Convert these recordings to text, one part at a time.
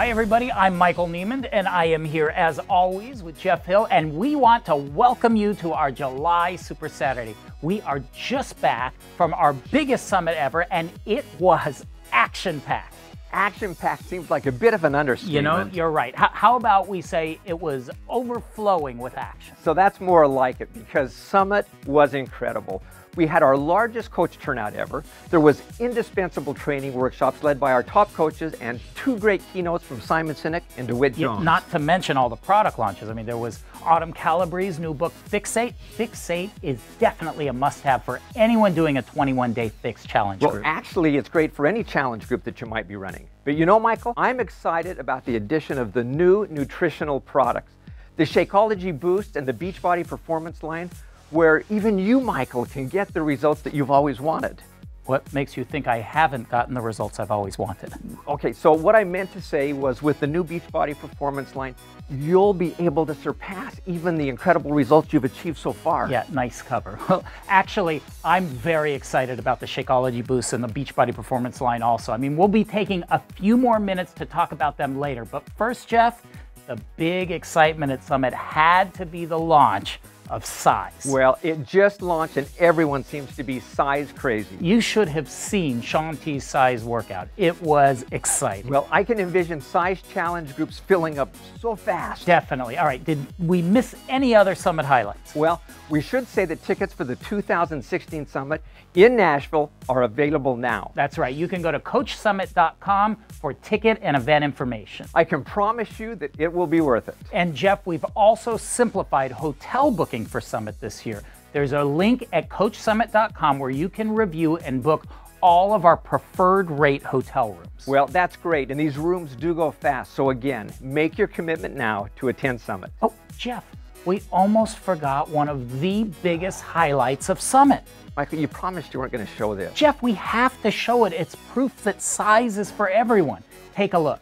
Hi everybody, I'm Michael Neiman and I am here as always with Jeff Hill, and we want to welcome you to our July Super Saturday. We are just back from our biggest summit ever and it was action-packed. Action-packed seems like a bit of an understatement. You know, you're right. How about we say it was overflowing with action? So that's more like it, because Summit was incredible. We had our largest coach turnout ever. There was indispensable training workshops led by our top coaches and 2 great keynotes from Simon Sinek and DeWitt Jones. Not to mention all the product launches. I mean, there was Autumn Calabrese's new book, Fixate. Fixate is definitely a must-have for anyone doing a 21-day fix challenge group. Well, actually, it's great for any challenge group that you might be running. But you know, Michael, I'm excited about the addition of the new nutritional products, the Shakeology Boost and the Beachbody Performance line, where even you, Michael, can get the results that you've always wanted. What makes you think I haven't gotten the results I've always wanted? Okay, so what I meant to say was with the new Beachbody Performance line, you'll be able to surpass even the incredible results you've achieved so far. Yeah, nice cover. Well, actually, I'm very excited about the Shakeology Boost and the Beachbody Performance line also. I mean, we'll be taking a few more minutes to talk about them later. But first, Jeff, the big excitement at Summit had to be the launch of Size. Well, it just launched and everyone seems to be Size crazy. You should have seen Shaun T's Size workout. It was exciting. Well, I can envision Size challenge groups filling up so fast. Definitely. All right, did we miss any other Summit highlights? Well, we should say that tickets for the 2016 Summit in Nashville are available now. That's right. You can go to CoachSummit.com for ticket and event information. I can promise you that it will be worth it. And Jeff, we've also simplified hotel booking for Summit this year. There's a link at CoachSummit.com where you can review and book all of our preferred rate hotel rooms. Well, that's great, and these rooms do go fast. So again, make your commitment now to attend Summit. Oh, Jeff, we almost forgot one of the biggest highlights of Summit. Michael, you promised you weren't going to show this. Jeff, we have to show it. It's proof that Size is for everyone. Take a look.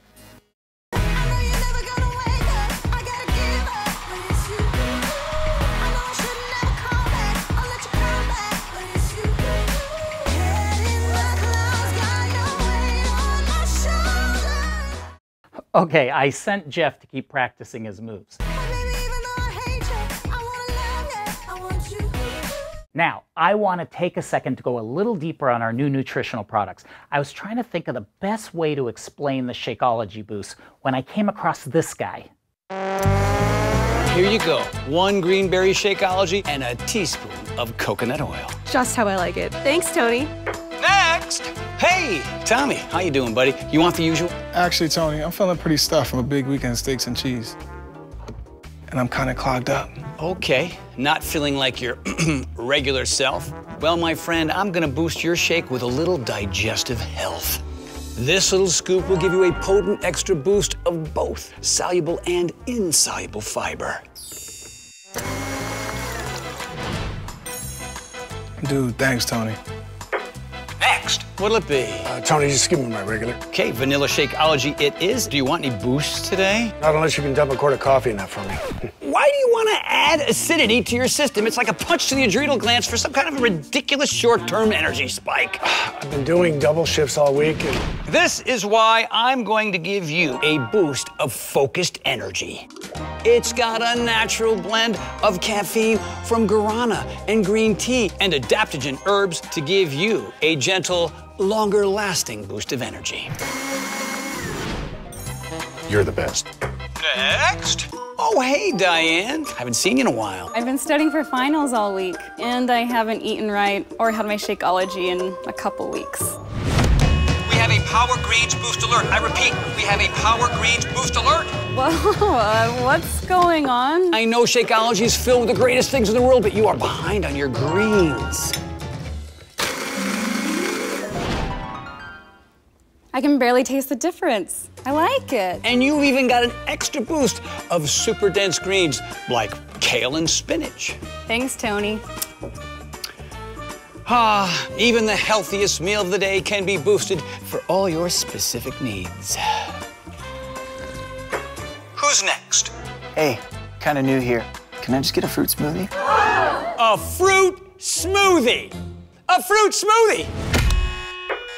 Okay, I sent Jeff to keep practicing his moves. Now, I want to take a second to go a little deeper on our new nutritional products. I was trying to think of the best way to explain the Shakeology Boost when I came across this guy. Here you go. 1 greenberry Shakeology and a teaspoon of coconut oil. Just how I like it. Thanks, Tony. Next! Hey, Tommy, how you doing, buddy? You want the usual? Actually, Tony, I'm feeling pretty stuffed from a big weekend of steaks and cheese. And I'm kind of clogged up. Okay, not feeling like your regular self? Well, my friend, I'm gonna boost your shake with a little digestive health. This little scoop will give you a potent extra boost of both soluble and insoluble fiber. Dude, thanks, Tony. Next, what'll it be? Tony, just give me my regular. Okay, vanilla Shakeology it is. Do you want any boosts today? Not unless you can dump a quart of coffee in that for me. Why do you want to add acidity to your system? It's like a punch to the adrenal glands for some kind of a ridiculous short-term energy spike. I've been doing double shifts all week. This is why I'm going to give you a boost of focused energy. It's got a natural blend of caffeine from guarana and green tea and adaptogen herbs to give you a gentle, longer-lasting boost of energy. You're the best. Next. Oh, hey, Diane. Haven't seen you in a while. I've been studying for finals all week, and I haven't eaten right or had my Shakeology in a couple weeks. We have a Power Greens Boost Alert. I repeat, we have a Power Greens Boost Alert. Whoa, what's going on? I know Shakeology is filled with the greatest things in the world, but you are behind on your greens. I can barely taste the difference. I like it. And you've even got an extra boost of super dense greens like kale and spinach. Thanks, Tony. Ah, even the healthiest meal of the day can be boosted for all your specific needs. Who's next? Hey, kind of new here. Can I just get a fruit smoothie? A fruit smoothie! A fruit smoothie!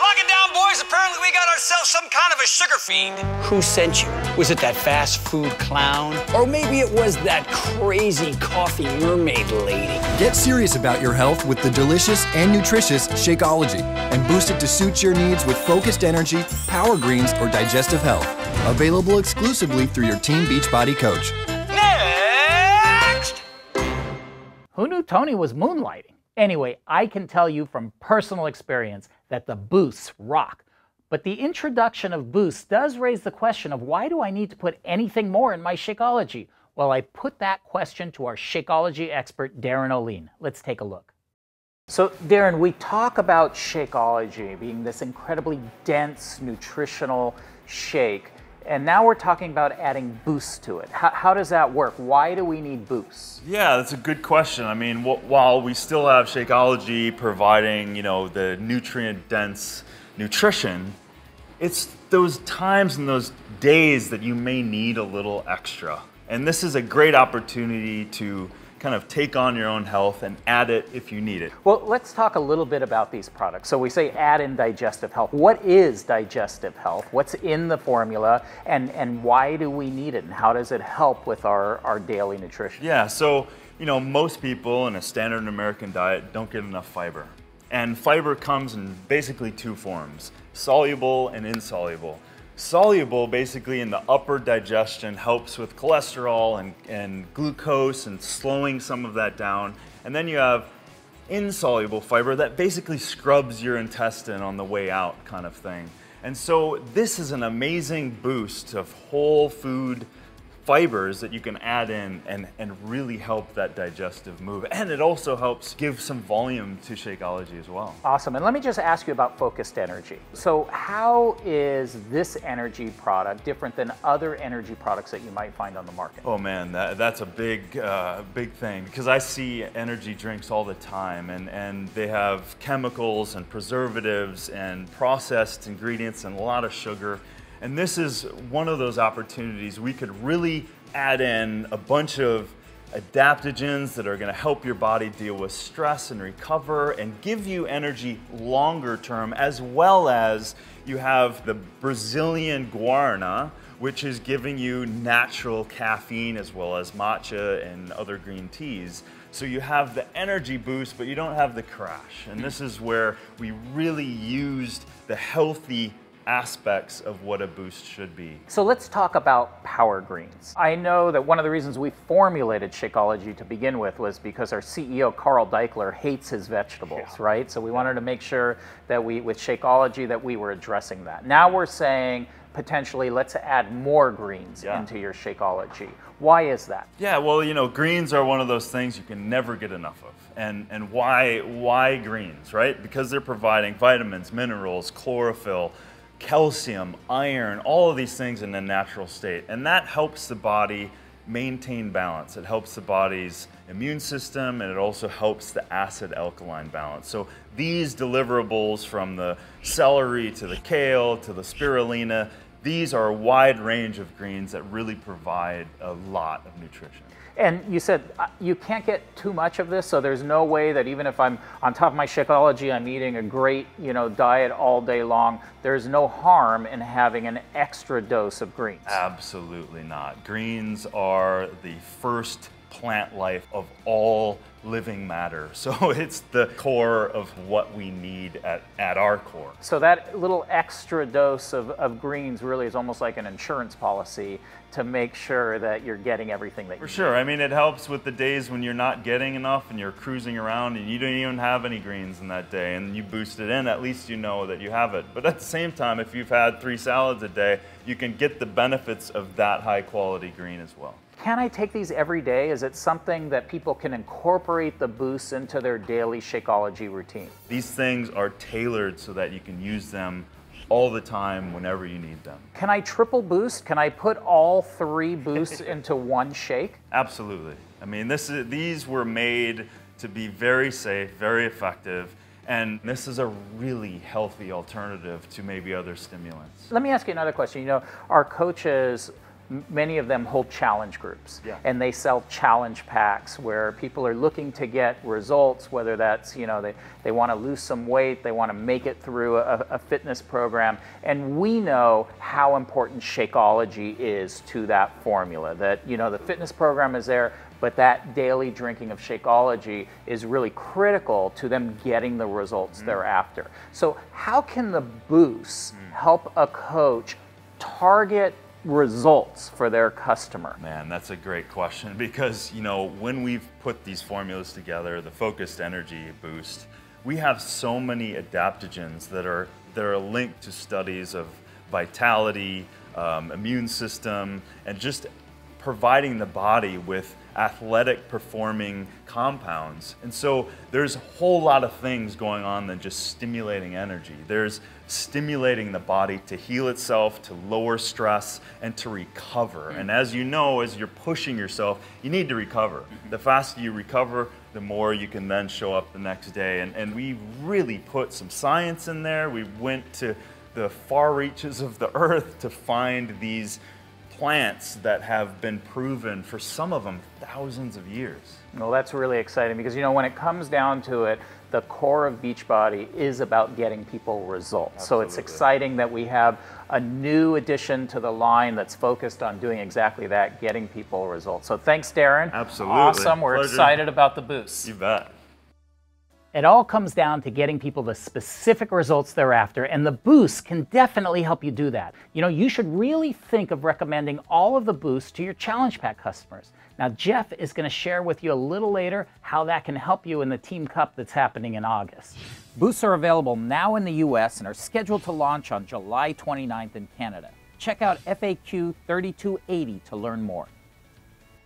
Lock it down, boys, apparently we got ourselves some kind of a sugar fiend. Who sent you? Was it that fast food clown? Or maybe it was that crazy coffee mermaid lady. Get serious about your health with the delicious and nutritious Shakeology and boost it to suit your needs with focused energy, power greens, or digestive health. Available exclusively through your Team Beachbody coach. Next! Who knew Tony was moonlighting? Anyway, I can tell you from personal experience that the boosts rock. But the introduction of boosts does raise the question of why do I need to put anything more in my Shakeology? Well, I put that question to our Shakeology expert, Darren Oline. Let's take a look. So, Darren, we talk about Shakeology being this incredibly dense, nutritional shake. And now we're talking about adding boosts to it. How does that work? Why do we need boosts? Yeah, that's a good question. I mean, while we still have Shakeology providing, the nutrient-dense nutrition, it's those times and those days that you may need a little extra. And this is a great opportunity to kind of take on your own health and add it if you need it. Well, let's talk a little bit about these products. So we say add in digestive health. What is digestive health? What's in the formula, and why do we need it, and how does it help with our daily nutrition? Yeah, so most people in a standard American diet don't get enough fiber. And fiber comes in basically two forms, soluble and insoluble. Soluble, basically in the upper digestion, helps with cholesterol and glucose and slowing some of that down. And then you have insoluble fiber that basically scrubs your intestine on the way out kind of thing. And so this is an amazing boost of whole food fibers that you can add in and really help that digestive move. And it also helps give some volume to Shakeology as well. Awesome. And let me just ask you about Focused Energy. So how is this energy product different than other energy products that you might find on the market? Oh man, that's a big thing, because I see energy drinks all the time, and they have chemicals and preservatives and processed ingredients and a lot of sugar. And this is one of those opportunities we could really add in a bunch of adaptogens that are going to help your body deal with stress and recover and give you energy longer term, as well as you have the Brazilian guarana, which is giving you natural caffeine as well as matcha and other green teas. So you have the energy boost, but you don't have the crash. And this is where we really used the healthy aspects of what a boost should be. So let's talk about Power Greens. I know that one of the reasons we formulated Shakeology to begin with was because our CEO, Carl Deichler, hates his vegetables, right? So we wanted to make sure that with Shakeology that we were addressing that. Now we're saying potentially let's add more greens into your Shakeology. Why is that? Yeah, well, greens are one of those things you can never get enough of. And why greens, right? Because they're providing vitamins, minerals, chlorophyll, calcium, iron, all of these things in a natural state. And that helps the body maintain balance. It helps the body's immune system, and it also helps the acid-alkaline balance. So these deliverables, from the celery to the kale to the spirulina, these are a wide range of greens that really provide a lot of nutrition. And you said you can't get too much of this, so there's no way that even if I'm on top of my Shakeology, I'm eating a great, diet all day long, there's no harm in having an extra dose of greens. Absolutely not. Greens are the first plant life of all living matter. So it's the core of what we need at our core. So that little extra dose of greens really is almost like an insurance policy to make sure that you're getting everything that you need. For sure. I mean, it helps with the days when you're not getting enough and you're cruising around and you don't even have any greens in that day, and you boost it in, at least you know that you have it. But at the same time, if you've had 3 salads a day, you can get the benefits of that high quality green as well. Can I take these every day? Is it something that people can incorporate the boosts into their daily Shakeology routine? These things are tailored so that you can use them all the time whenever you need them. Can I triple boost? Can I put all 3 boosts into one shake? Absolutely. I mean, these were made to be very safe, very effective, and this is a really healthy alternative to maybe other stimulants. Let me ask you another question. Our coaches many of them hold challenge groups, Yeah. and they sell challenge packs where people are looking to get results, whether that's, you know, they want to lose some weight, they want to make it through a fitness program, and we know how important Shakeology is to that formula, that, you know, the fitness program is there, but that daily drinking of Shakeology is really critical to them getting the results they're after. So how can the Boost help a coach target results for their customer? Man, that's a great question, because, you know, when we've put these formulas together, the Focused Energy Boost, we have so many adaptogens that are linked to studies of vitality, immune system, and just providing the body with athletic performing compounds. And so there's a whole lot of things going on than just stimulating energy. There's stimulating the body to heal itself, to lower stress, and to recover. And as you know, as you're pushing yourself, you need to recover. The faster you recover, the more you can then show up the next day. And we really put some science in there. We went to the far reaches of the earth to find these plants that have been proven, for some of them, thousands of years. Well, that's really exciting because, you know, when it comes down to it, the core of Beachbody is about getting people results. Absolutely. So it's exciting that we have a new addition to the line that's focused on doing exactly that, getting people results. So thanks, Darren. Absolutely. Awesome. We're Pleasure. excited about the Boost. You bet. It all comes down to getting people the specific results they're after, and the Boost can definitely help you do that. You know, you should really think of recommending all of the Boosts to your Challenge Pack customers. Now, Jeff is going to share with you a little later how that can help you in the Team Cup that's happening in August. Boosts are available now in the US and are scheduled to launch on July 29th in Canada. Check out FAQ 3280 to learn more.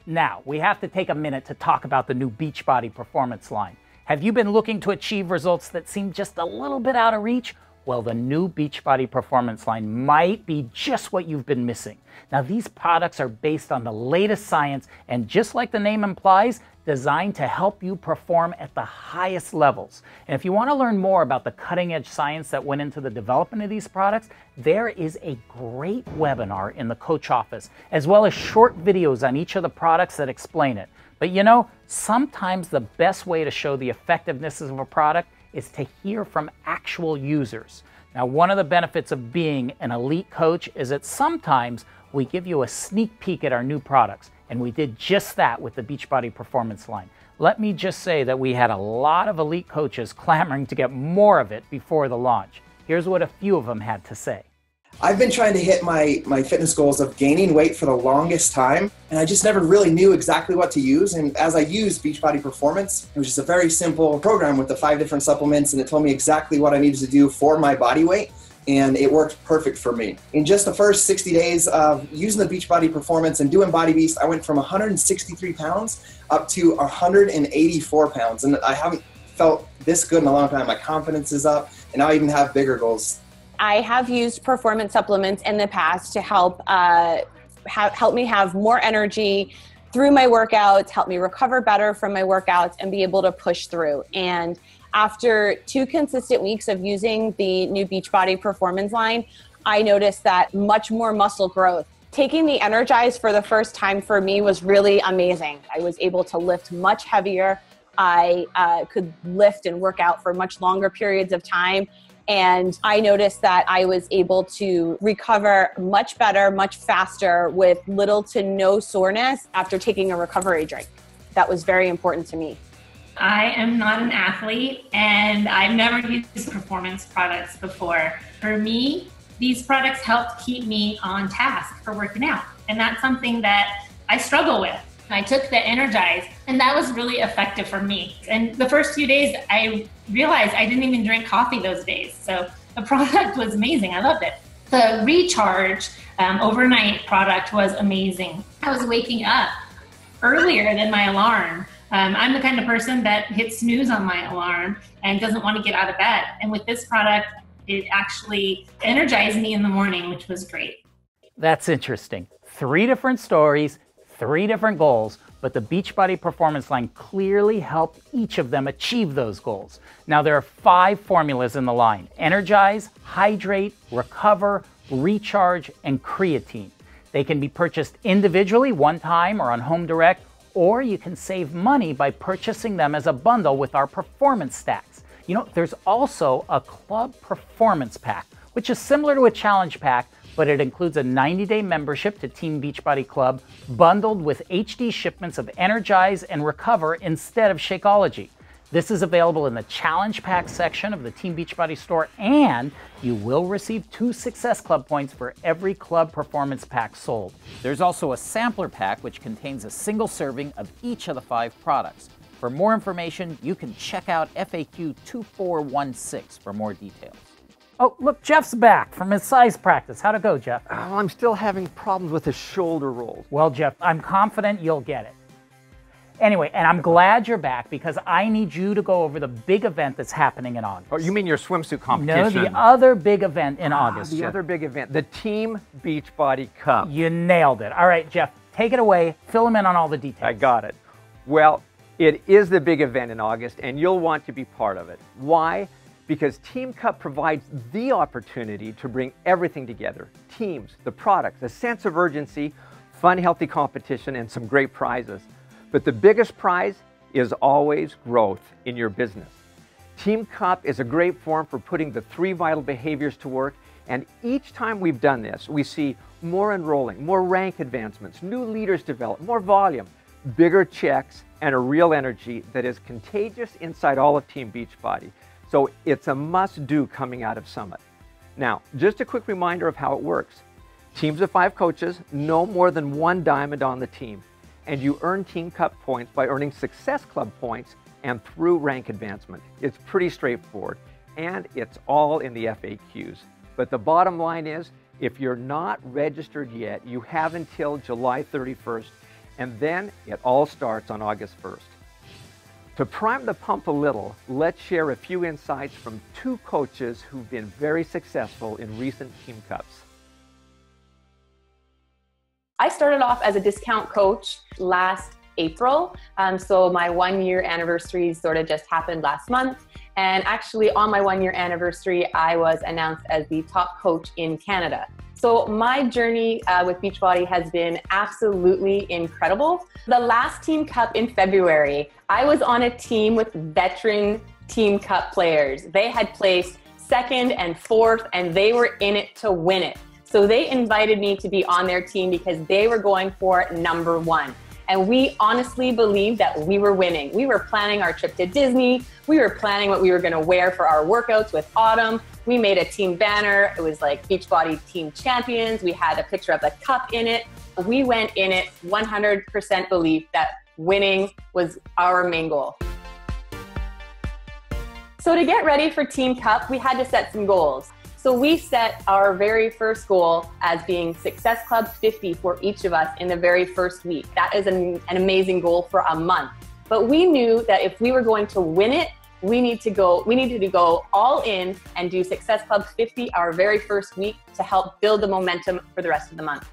Now, we have to take a minute to talk about the new Beachbody Performance line. Have you been looking to achieve results that seem just a little bit out of reach? Well, the new Beachbody Performance line might be just what you've been missing. Now, these products are based on the latest science and, just like the name implies, designed to help you perform at the highest levels. And if you want to learn more about the cutting-edge science that went into the development of these products, there is a great webinar in the Coach Office, as well as short videos on each of the products that explain it. But you know, sometimes the best way to show the effectiveness of a product is to hear from actual users. Now, one of the benefits of being an elite coach is that sometimes we give you a sneak peek at our new products, and we did just that with the Beachbody Performance line. Let me just say that we had a lot of elite coaches clamoring to get more of it before the launch. Here's what a few of them had to say. I've been trying to hit my fitness goals of gaining weight for the longest time, and I just never really knew exactly what to use. And as I used Beachbody Performance, it was just a very simple program with the 5 different supplements, and it told me exactly what I needed to do for my body weight, and it worked perfect for me. In just the first 60 days of using the Beachbody Performance and doing Body Beast, I went from 163 pounds up to 184 pounds, and I haven't felt this good in a long time. My confidence is up, and now I even have bigger goals. I have used performance supplements in the past to help me have more energy through my workouts, help me recover better from my workouts, and be able to push through. And after 2 consistent weeks of using the new Beachbody Performance line, I noticed that much more muscle growth. Taking the Energize for the first time for me was really amazing. I was able to lift much heavier. I could lift and work out for much longer periods of time. And I noticed that I was able to recover much better, much faster, with little to no soreness after taking a recovery drink. That was very important to me. I am not an athlete, and I've never used performance products before. For me, these products helped keep me on task for working out. And that's something that I struggle with. I took the Energize, and that was really effective for me. And the first few days, I realized I didn't even drink coffee those days. So the product was amazing. I loved it. The Recharge overnight product was amazing. I was waking up earlier than my alarm. I'm the kind of person that hits snooze on my alarm and doesn't want to get out of bed. And with this product, it actually energized me in the morning, which was great. That's interesting. 3 different stories, 3 different goals, but the Beachbody Performance line clearly helped each of them achieve those goals. Now, there are 5 formulas in the line: Energize, Hydrate, Recover, Recharge, and Creatine. They can be purchased individually, one time, or on Home Direct, or you can save money by purchasing them as a bundle with our performance stacks. You know, there's also a Club Performance Pack, which is similar to a challenge pack, but it includes a 90-day membership to Team Beachbody Club bundled with HD shipments of Energize and Recover instead of Shakeology. This is available in the Challenge Pack section of the Team Beachbody store, and you will receive 2 Success Club points for every Club Performance Pack sold. There's also a sampler pack which contains a single serving of each of the 5 products. For more information, you can check out FAQ 2416 for more details. Oh, look, Jeff's back from his size practice. How'd it go, Jeff? Oh, I'm still having problems with the shoulder rolls. Well, Jeff, I'm confident you'll get it. Anyway, and I'm glad you're back because I need you to go over the big event that's happening in August. Oh, you mean your swimsuit competition? No, the other big event in August. The Jeff. other big event, the Team Beachbody Cup. You nailed it. All right, Jeff, take it away. Fill them in on all the details. I got it. Well, it is the big event in August, and you'll want to be part of it. Why? Because Team Cup provides the opportunity to bring everything together. Teams, the products, a sense of urgency, fun, healthy competition, and some great prizes. But the biggest prize is always growth in your business. Team Cup is a great forum for putting the 3 vital behaviors to work, and each time we've done this, we see more enrolling, more rank advancements, new leaders develop, more volume, bigger checks, and a real energy that is contagious inside all of Team Beachbody. So it's a must-do coming out of Summit. Now, just a quick reminder of how it works. Teams of 5 coaches, no more than 1 diamond on the team. And you earn Team Cup points by earning Success Club points and through rank advancement. It's pretty straightforward, and it's all in the FAQs. But the bottom line is, if you're not registered yet, you have until July 31st, and then it all starts on August 1st. To prime the pump a little, let's share a few insights from 2 coaches who've been very successful in recent Team Cups. I started off as a discount coach last April. So my 1-year anniversary sort of just happened last month. And actually on my 1-year anniversary, I was announced as the top coach in Canada. So my journey with Beachbody has been absolutely incredible. The last Team Cup in February, I was on a team with veteran Team Cup players. They had placed 2nd and 4th, and they were in it to win it. So they invited me to be on their team because they were going for number 1. And we honestly believed that we were winning. We were planning our trip to Disney. We were planning what we were gonna wear for our workouts with Autumn. We made a team banner. It was like Beachbody Team Champions. We had a picture of the cup in it. We went in it 100% belief that winning was our main goal. So to get ready for Team Cup, we had to set some goals. So we set our very first goal as being Success Club 50 for each of us in the very first week. That is an amazing goal for a month. But we knew that if we were going to win it, we needed to go all in and do Success Club 50 our very first week to help build the momentum for the rest of the month.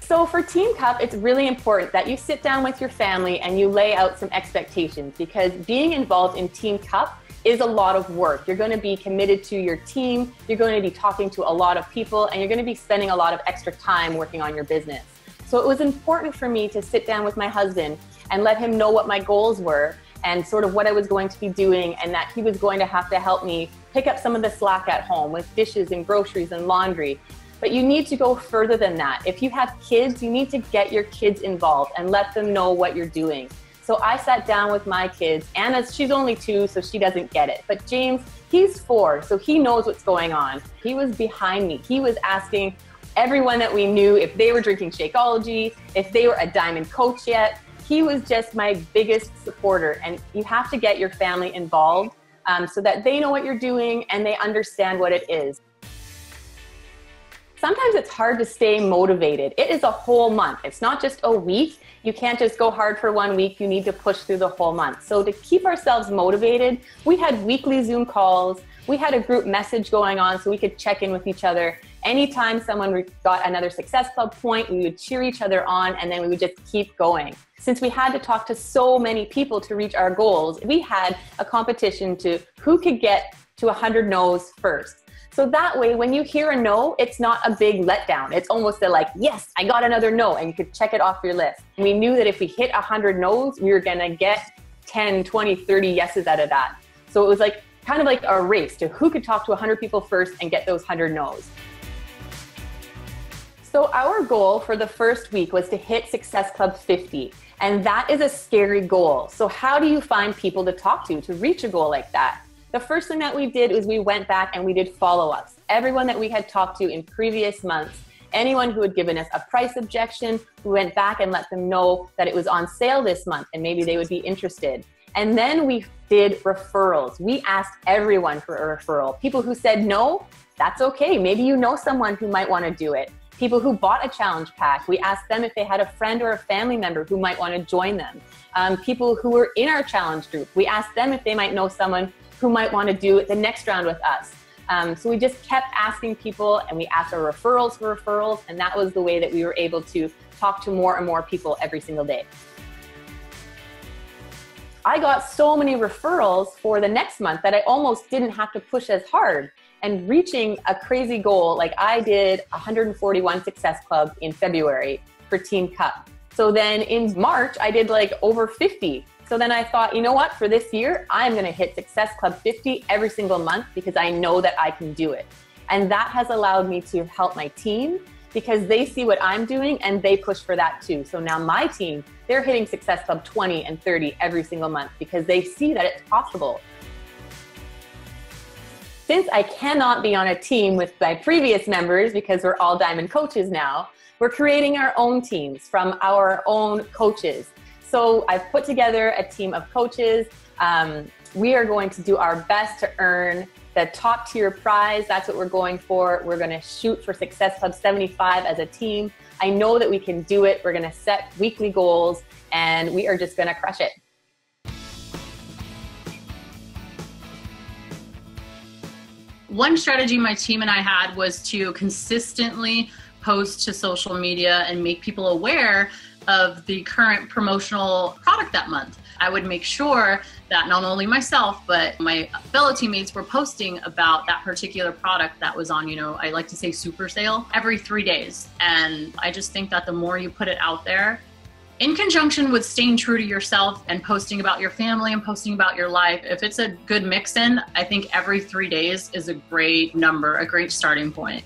So for Team Cup, it's really important that you sit down with your family and you lay out some expectations, because being involved in Team Cup is a lot of work. You're going to be committed to your team, you're going to be talking to a lot of people, and you're going to be spending a lot of extra time working on your business. So it was important for me to sit down with my husband and let him know what my goals were and sort of what I was going to be doing, and that he was going to have to help me pick up some of the slack at home with dishes and groceries and laundry. But you need to go further than that. If you have kids, you need to get your kids involved and let them know what you're doing. So I sat down with my kids. Anna, she's only 2, so she doesn't get it. But James, he's 4, so he knows what's going on. He was behind me. He was asking everyone that we knew if they were drinking Shakeology, if they were a Diamond coach yet. He was just my biggest supporter. And you have to get your family involved so that they know what you're doing and they understand what it is. Sometimes it's hard to stay motivated. It is a whole month. It's not just a week. You can't just go hard for 1 week. You need to push through the whole month. So to keep ourselves motivated, we had weekly Zoom calls. We had a group message going on so we could check in with each other. Anytime someone got another Success Club point, we would cheer each other on, and then we would just keep going. Since we had to talk to so many people to reach our goals, we had a competition to who could get to 100 no's first. So that way, when you hear a no, it's not a big letdown. It's almost like, yes, I got another no, and you could check it off your list. We knew that if we hit 100 no's, we were gonna get 10, 20, 30 yeses out of that. So it was like kind of like a race to who could talk to 100 people first and get those 100 no's. So our goal for the first week was to hit Success Club 50. And that is a scary goal. So how do you find people to talk to reach a goal like that? The first thing that we did was we went back and we did follow-ups. Everyone that we had talked to in previous months, anyone who had given us a price objection, we went back and let them know that it was on sale this month and maybe they would be interested. And then we did referrals. We asked everyone for a referral. People who said no, that's okay. Maybe you know someone who might want to do it. People who bought a challenge pack, we asked them if they had a friend or a family member who might want to join them. People who were in our challenge group, we asked them if they might know someone who might want to do the next round with us. So we just kept asking people, and we asked our referrals for referrals, and that was the way that we were able to talk to more and more people every single day. I got so many referrals for the next month that I almost didn't have to push as hard. And reaching a crazy goal, like I did 141 Success Club in February for Team Cup. So then in March, I did like over 50. So then I thought, you know what, for this year, I'm gonna hit Success Club 50 every single month because I know that I can do it. And that has allowed me to help my team because they see what I'm doing and they push for that too. So now my team, they're hitting Success Club 20 and 30 every single month because they see that it's possible. Since I cannot be on a team with my previous members because we're all Diamond coaches now, we're creating our own teams from our own coaches. So I've put together a team of coaches. We are going to do our best to earn the top tier prize. That's what we're going for. We're going to shoot for Success Club 75 as a team. I know that we can do it. We're going to set weekly goals and we are just going to crush it. One strategy my team and I had was to consistently post to social media and make people aware of the current promotional product that month. I would make sure that not only myself, but my fellow teammates were posting about that particular product that was on, I like to say super sale every 3 days. And I just think that the more you put it out there, in conjunction with staying true to yourself and posting about your family and posting about your life, if it's a good mix-in, I think every 3 days is a great number, a great starting point.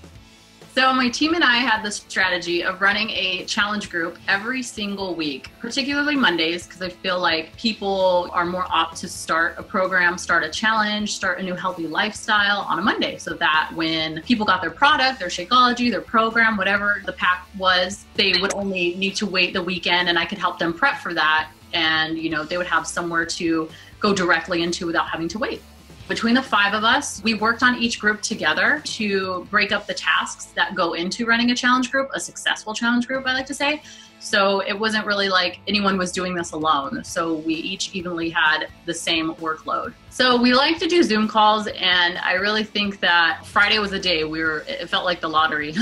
So my team and I had the strategy of running a challenge group every single week, particularly Mondays, because I feel like people are more apt to start a program, start a challenge, start a new healthy lifestyle on a Monday. So that when people got their product, their Shakeology, their program, whatever the pack was, they would only need to wait the weekend and I could help them prep for that. And, they would have somewhere to go directly into without having to wait. Between the 5 of us, we worked on each group together to break up the tasks that go into running a challenge group, a successful challenge group, I like to say. So it wasn't really like anyone was doing this alone. So we each evenly had the same workload. So we like to do Zoom calls, and I really think that Friday was the day it felt like the lottery.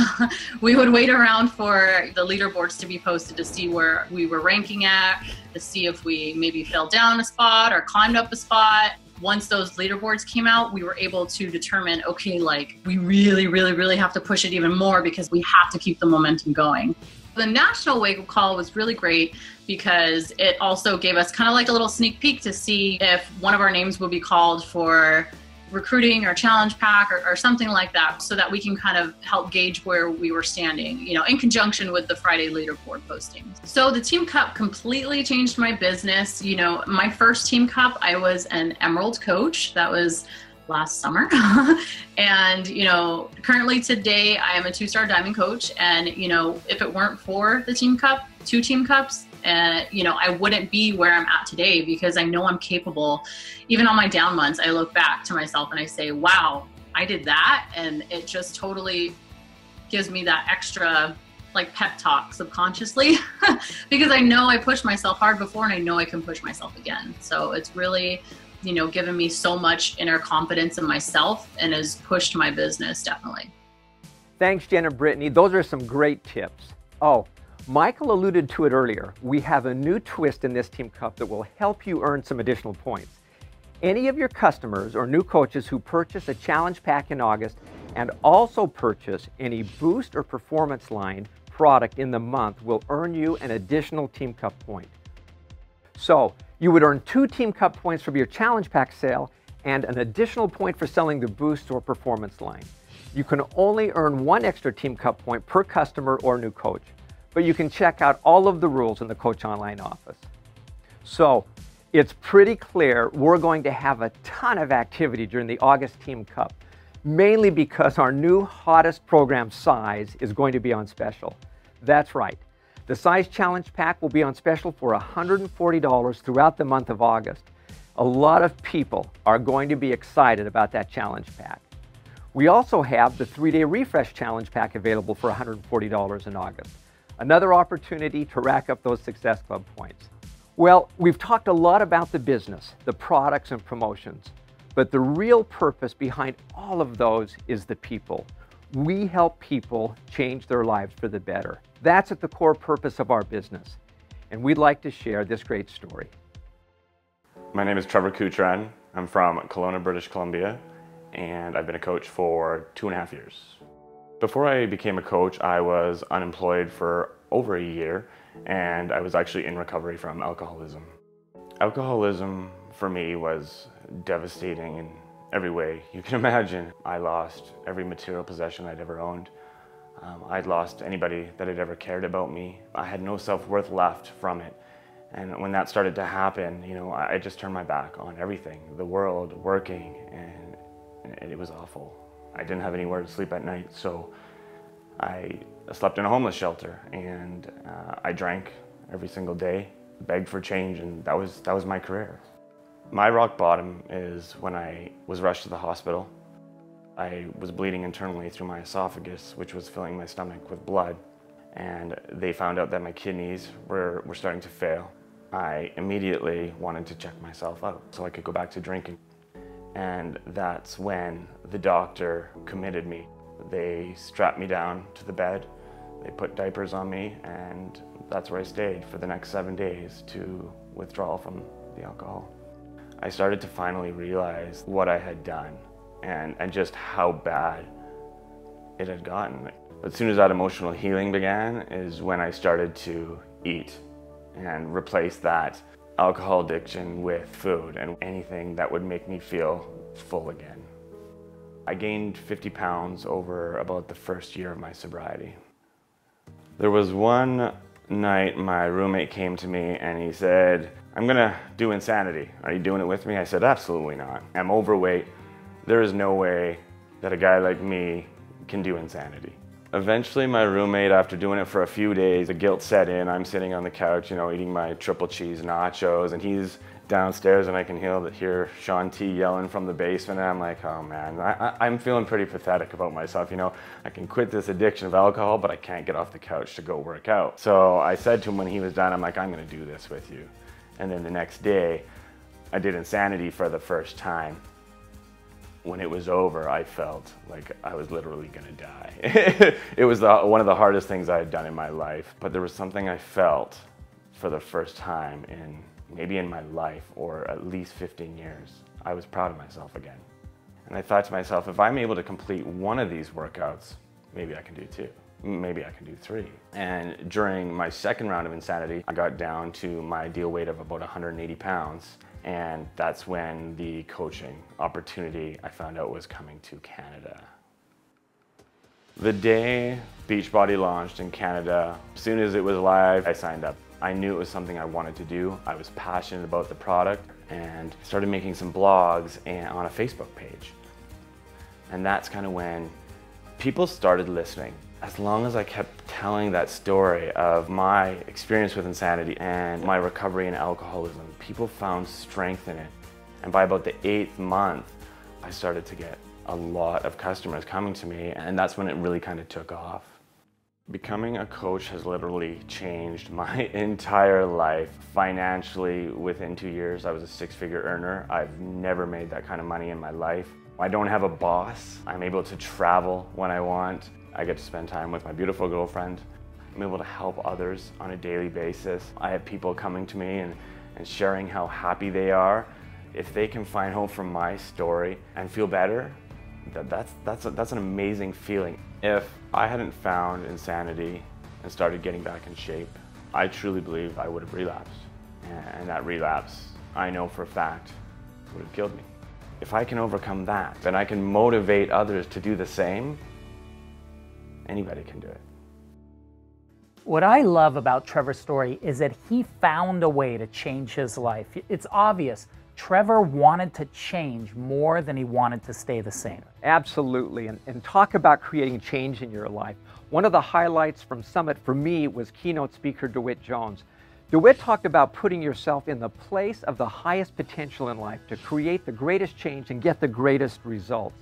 We would wait around for the leaderboards to be posted to see where we were ranking at, to see if we maybe fell down a spot or climbed up a spot. Once those leaderboards came out, we were able to determine, okay, we really, really, really have to push it even more because we have to keep the momentum going. The national wake-up call was really great because it also gave us kind of like a little sneak peek to see if one of our names would be called for recruiting or challenge pack or something like that, so that we can kind of help gauge where we were standing, in conjunction with the Friday leaderboard postings. So the Team Cup completely changed my business. My first Team Cup, I was an Emerald coach. That was last summer. And, currently today I am a 2-star Diamond coach. And, if it weren't for the Team Cup, 2 Team Cups, I wouldn't be where I'm at today because I know I'm capable. Even on my down months, I look back to myself and I say, wow, I did that. And it just totally gives me that extra pep talk subconsciously because I know I pushed myself hard before and I know I can push myself again. So it's really, given me so much inner confidence in myself and has pushed my business definitely. Thanks, Jen and Brittany. Those are some great tips. Oh, Michael alluded to it earlier. We have a new twist in this Team Cup that will help you earn some additional points. Any of your customers or new coaches who purchase a challenge pack in August and also purchase any Boost or Performance line product in the month will earn you an additional Team Cup point. So you would earn 2 Team Cup points from your Challenge Pack sale and an additional point for selling the Boost or Performance line. You can only earn 1 extra Team Cup point per customer or new coach, but you can check out all of the rules in the Coach Online office. So it's pretty clear we're going to have a ton of activity during the August Team Cup, mainly because our new hottest program, Size, is going to be on special. That's right. The Size Challenge Pack will be on special for $140 throughout the month of August. A lot of people are going to be excited about that Challenge Pack. We also have the 3-day Refresh Challenge Pack available for $140 in August. Another opportunity to rack up those Success Club points. Well, we've talked a lot about the business, the products and promotions, but the real purpose behind all of those is the people. We help people change their lives for the better. That's at the core purpose of our business, and we'd like to share this great story. My name is Trevor Coutran. I'm from Kelowna, British Columbia, and I've been a coach for 2.5 years. Before I became a coach, I was unemployed for over a year, and I was actually in recovery from alcoholism. Alcoholism for me was devastating in every way you can imagine. I lost every material possession I'd ever owned. I'd lost anybody that had ever cared about me. I had no self-worth left from it. And when that started to happen, you know, I just turned my back on everything, the world, working, and it was awful. I didn't have anywhere to sleep at night, so I slept in a homeless shelter, and I drank every single day, begged for change, and that was my career. My rock bottom is when I was rushed to the hospital. I was bleeding internally through my esophagus, which was filling my stomach with blood, and they found out that my kidneys were starting to fail. I immediately wanted to check myself out so I could go back to drinking. And that's when the doctor committed me. They strapped me down to the bed, they put diapers on me, and that's where I stayed for the next 7 days to withdrawal from the alcohol. I started to finally realize what I had done and just how bad it had gotten. As soon as that emotional healing began is when I started to eat and replace that alcohol addiction with food and anything that would make me feel full again. I gained 50 pounds over about the first year of my sobriety. There was one night my roommate came to me and he said, "I'm gonna do Insanity. Are you doing it with me?" I said, "Absolutely not. I'm overweight. There is no way that a guy like me can do Insanity." Eventually my roommate, after doing it for a few days, the guilt set in. I'm sitting on the couch, you know, eating my triple cheese nachos, and he's downstairs and I can hear Sean T yelling from the basement, and I'm like, oh man, I'm feeling pretty pathetic about myself, you know. I can quit this addiction of alcohol, but I can't get off the couch to go work out. So I said to him when he was done, I'm like, I'm gonna do this with you. And then the next day, I did Insanity for the first time. When it was over, I felt like I was literally gonna die. It was one of the hardest things I had done in my life, but there was something I felt for the first time in maybe in my life, or at least 15 years. I was proud of myself again. And I thought to myself, if I'm able to complete one of these workouts, maybe I can do 2. Maybe I can do 3. And during my second round of Insanity, I got down to my ideal weight of about 180 pounds. And that's when the coaching opportunity I found out was coming to Canada. The day Beachbody launched in Canada, as soon as it was live, I signed up. I knew it was something I wanted to do. I was passionate about the product and started making some blogs on a Facebook page. And that's kind of when people started listening. As long as I kept telling that story of my experience with Insanity and my recovery in alcoholism, people found strength in it. And by about the 8th month, I started to get a lot of customers coming to me, and that's when it really kind of took off. Becoming a coach has literally changed my entire life. Financially, within 2 years, I was a 6-figure earner. I've never made that kind of money in my life. I don't have a boss. I'm able to travel when I want. I get to spend time with my beautiful girlfriend. I'm able to help others on a daily basis. I have people coming to me and sharing how happy they are. If they can find hope from my story and feel better, That's an amazing feeling. If I hadn't found Insanity and started getting back in shape, I truly believe I would have relapsed. And that relapse, I know for a fact, would have killed me. If I can overcome that, then I can motivate others to do the same. Anybody can do it. What I love about Trevor's story is that he found a way to change his life. It's obvious. Trevor wanted to change more than he wanted to stay the same. Absolutely, and talk about creating change in your life. One of the highlights from Summit for me was keynote speaker DeWitt Jones. DeWitt talked about putting yourself in the place of the highest potential in life to create the greatest change and get the greatest results.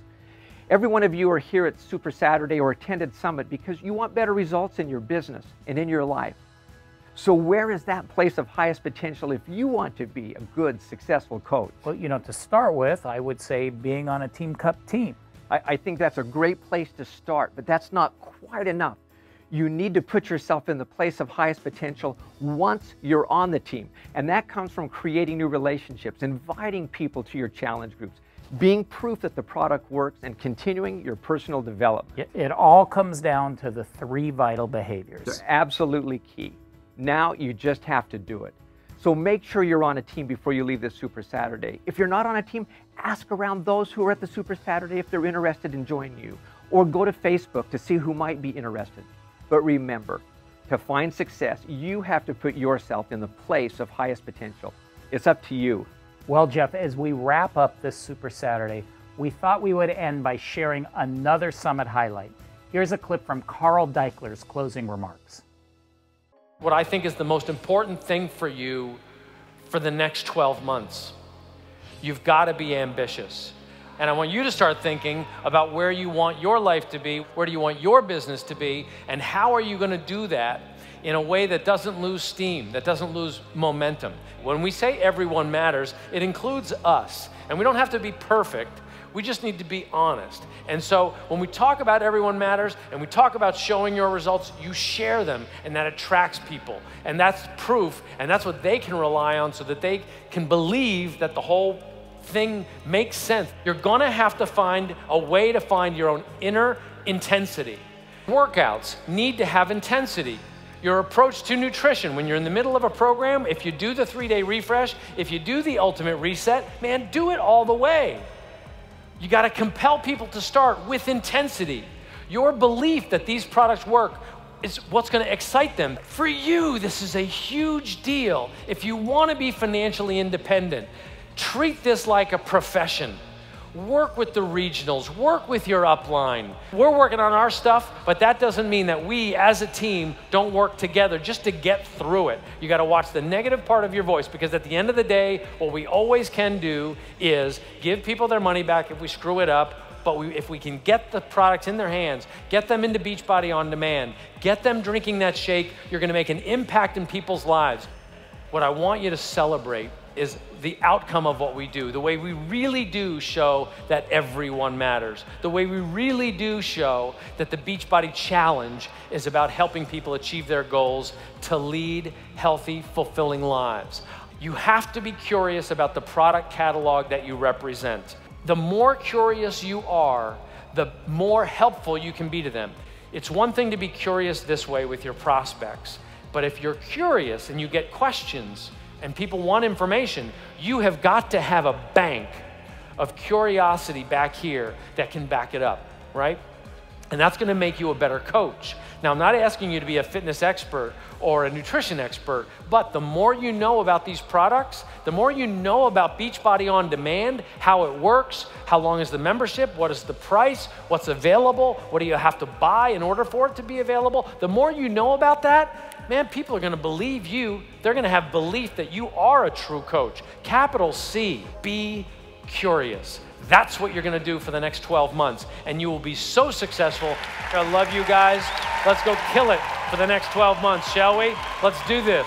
Every one of you are here at Super Saturday or attended Summit because you want better results in your business and in your life. So where is that place of highest potential if you want to be a good, successful coach? Well, you know, to start with, I would say being on a Team Cup team. I think that's a great place to start, but that's not quite enough. You need to put yourself in the place of highest potential once you're on the team. And that comes from creating new relationships, inviting people to your challenge groups, being proof that the product works, and continuing your personal development. It all comes down to the 3 vital behaviors. They're absolutely key. Now you just have to do it. So make sure you're on a team before you leave this Super Saturday. If you're not on a team, ask around those who are at the Super Saturday if they're interested in joining you, or go to Facebook to see who might be interested. But remember, to find success, you have to put yourself in the place of highest potential. It's up to you. Well, Jeff, as we wrap up this Super Saturday, we thought we would end by sharing another Summit highlight. Here's a clip from Carl Daikeler's closing remarks. What I think is the most important thing for you for the next 12 months, you've got to be ambitious. And I want you to start thinking about where you want your life to be, where do you want your business to be, and how are you going to do that in a way that doesn't lose steam, that doesn't lose momentum. When we say everyone matters, it includes us. And we don't have to be perfect. We just need to be honest. And so when we talk about everyone matters and we talk about showing your results, you share them, and that attracts people. And that's proof, and that's what they can rely on so that they can believe that the whole thing makes sense. You're gonna have to find a way to find your own inner intensity. Workouts need to have intensity. Your approach to nutrition, when you're in the middle of a program, if you do the 3-day refresh, if you do the ultimate reset, man, do it all the way. You gotta compel people to start with intensity. Your belief that these products work is what's gonna excite them. For you, this is a huge deal. If you wanna be financially independent, treat this like a profession. Work with the regionals, work with your upline. We're working on our stuff, but that doesn't mean that we as a team don't work together just to get through it. You gotta watch the negative part of your voice, because at the end of the day, what we always can do is give people their money back if we screw it up, but if we can get the products in their hands, get them into Beachbody On Demand, get them drinking that shake, you're gonna make an impact in people's lives. What I want you to celebrate is the outcome of what we do, the way we really do show that everyone matters, the way we really do show that the Beachbody Challenge is about helping people achieve their goals to lead healthy, fulfilling lives. You have to be curious about the product catalog that you represent. The more curious you are, the more helpful you can be to them. It's one thing to be curious this way with your prospects, but if you're curious and you get questions, and people want information, you have got to have a bank of curiosity back here that can back it up, right? And that's gonna make you a better coach. Now, I'm not asking you to be a fitness expert or a nutrition expert, but the more you know about these products, the more you know about Beachbody On Demand, how it works, how long is the membership, what is the price, what's available, what do you have to buy in order for it to be available, the more you know about that, man, people are gonna believe you. They're gonna have belief that you are a true coach. Capital C, be curious. That's what you're gonna do for the next 12 months, and you will be so successful. I love you guys. Let's go kill it for the next 12 months, shall we? Let's do this.